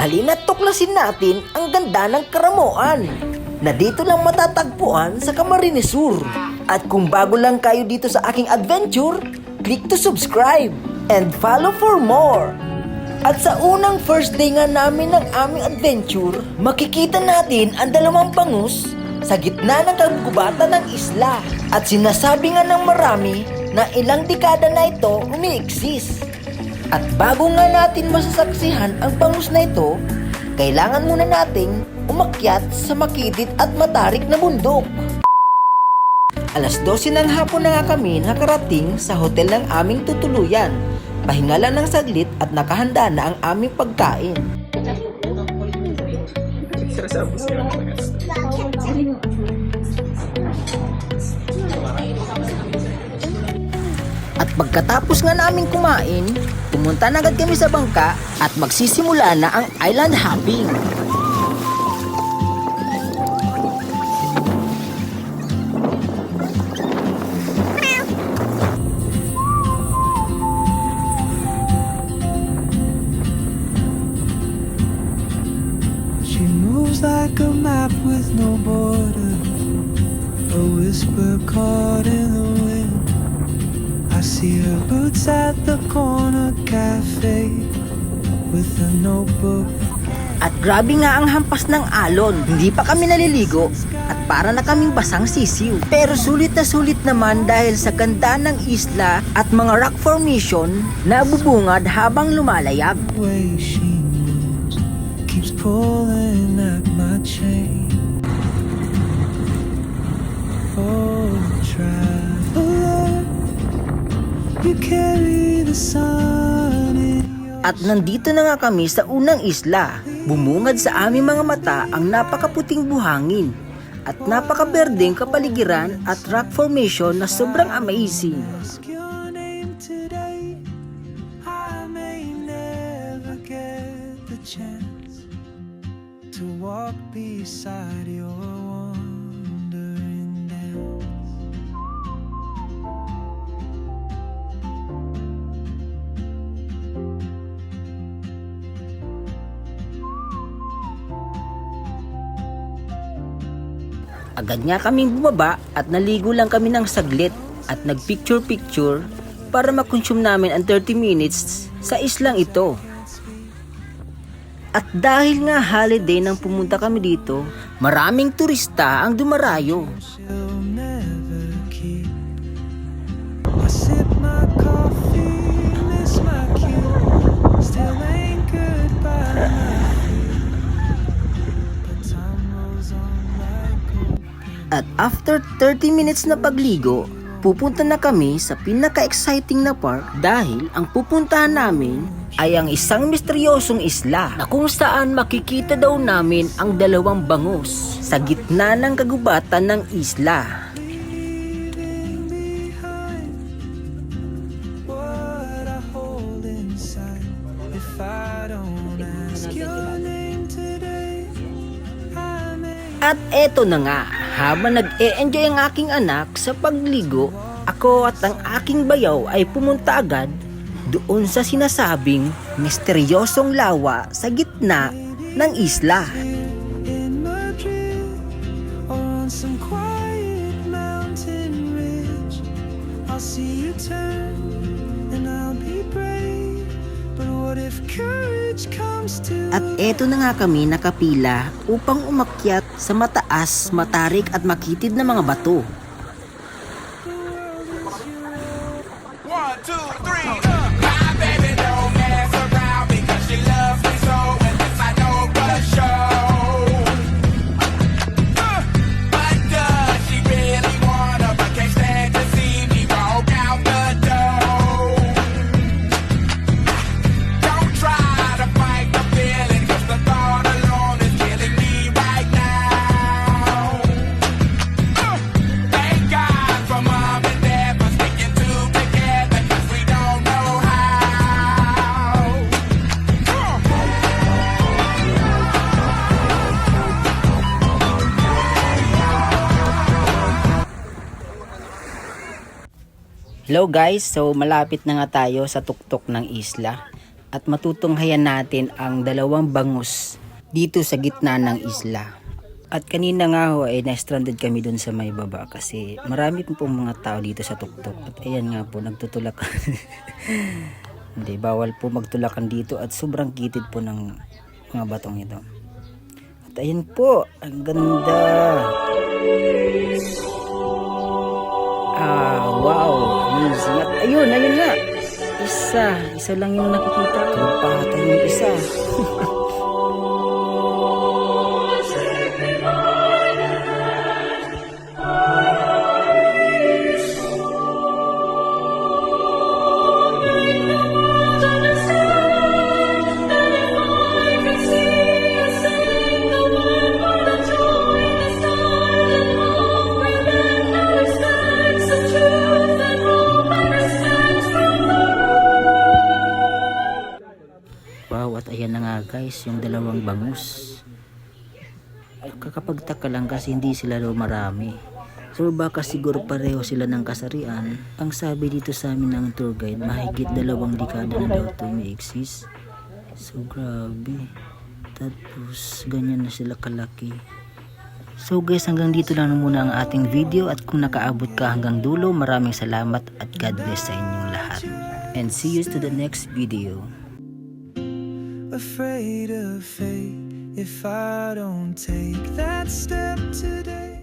Halina't tuklasin natin ang ganda ng Karamoan na dito lang matatagpuan sa Camarines Sur. At kung bago lang kayo dito sa aking adventure, click to subscribe and follow for more. At sa unang first day nga namin ng aming adventure, makikita natin ang dalawang bangus sa gitna ng kagubatan ng isla. At sinasabi nga ng marami na ilang dekada na ito umi-exist. At bago nga natin masasaksihan ang bangus na ito, kailangan muna nating umakyat sa makitid at matarik na bundok. Alas 12 ng hapon na nga kami nakarating sa hotel ng aming tutuluyan. Pahinga lang ng saglit at nakahanda na ang aming pagkain. At pagkatapos nga namin kumain, pumunta na agad kami sa bangka at magsisimula na ang island hopping. She moves like a map with no borders, a whisper caught in the wind. I see her boots at the corner cafe with a notebook. At grabe nga ang hampas ng alon. Hindi pa kami naliligo at para na kaming basang sisiw. Pero sulit na sulit naman dahil sa ganda ng isla at mga rock formation na bubungad habang lumalayag. The way she moves keeps pulling at my chain. Oh, traveler, you carry the sun in your... At nandito na nga kami sa unang isla. Bumungad sa aming mga mata ang napakaputing buhangin at napakaberdeng kapaligiran at rock formation na sobrang amazing. Ask your name today. I may never get the chance to walk beside your wandering dance. Agad nga kaming bumaba at naligo lang kami ng saglit at nagpicture-picture para makonsume namin ang 30 minutes sa islang ito. At dahil nga holiday nang pumunta kami dito, maraming turista ang dumarayo. She'll never keep. I sip my coffee, miss my cue, still anchored by my feet. But time rolls on like a... At after 30 minutes na pagligo, pupunta na kami sa pinaka-exciting na park dahil ang pupuntahan namin ay ang isang misteryosong isla na kung saan makikita daw namin ang dalawang bangus sa gitna ng kagubatan ng isla. Leaving behind what I hold inside. If I don't ask your name today, I may... At eto na nga, habang nag-e-enjoy ang aking anak sa pagligo, ako at ang aking bayaw ay pumunta agad doon sa sinasabing misteryosong lawa sa gitna ng isla. In Madrid or on some quiet mountain ridge, I'll see you turn and I'll be brave. But what if courage comes to... At eto na nga kami nakapila upang umakyat sa mataas, matarik at makitid na mga bato. One, two, three. My baby don't mess around because she loves me so, and this I know for sure. But does she really wanna? But can't stand to see me walk out the door. Don't try to fight the feeling, 'cause the thought alone is killing me right now. Thank God for mom and dad for sticking together, 'cause we don't know how. Hello guys, so malapit na nga tayo sa tuktok ng isla. at matutunghayan natin ang dalawang bangus dito sa gitna ng isla. At kanina nga ho ay na-stranded kami dun sa may baba kasi marami po mga tao dito sa tuktok. At ayan nga po, nagtutulakan. Hindi, bawal po magtulakan dito at sobrang kitid po ng mga batong ito. At ayan po, ang ganda. Wow, amazing. At ayun nga. Isa lang yung nakikita ko. Patay yung isa. Wow, at ayan na nga guys, yung dalawang bangus. Kakapagtaka lang kasi hindi sila daw marami. So baka siguro pareho sila ng kasarian. Ang sabi dito sa amin ng tour guide, mahigit 2 dekada na daw ito may exist. So grabe. Tapos ganyan na sila kalaki. So guys, hanggang dito lang muna ang ating video. At kung nakaabot ka hanggang dulo, maraming salamat at God bless sa inyong lahat. And see you to the next video. Afraid of fate if I don't take that step today.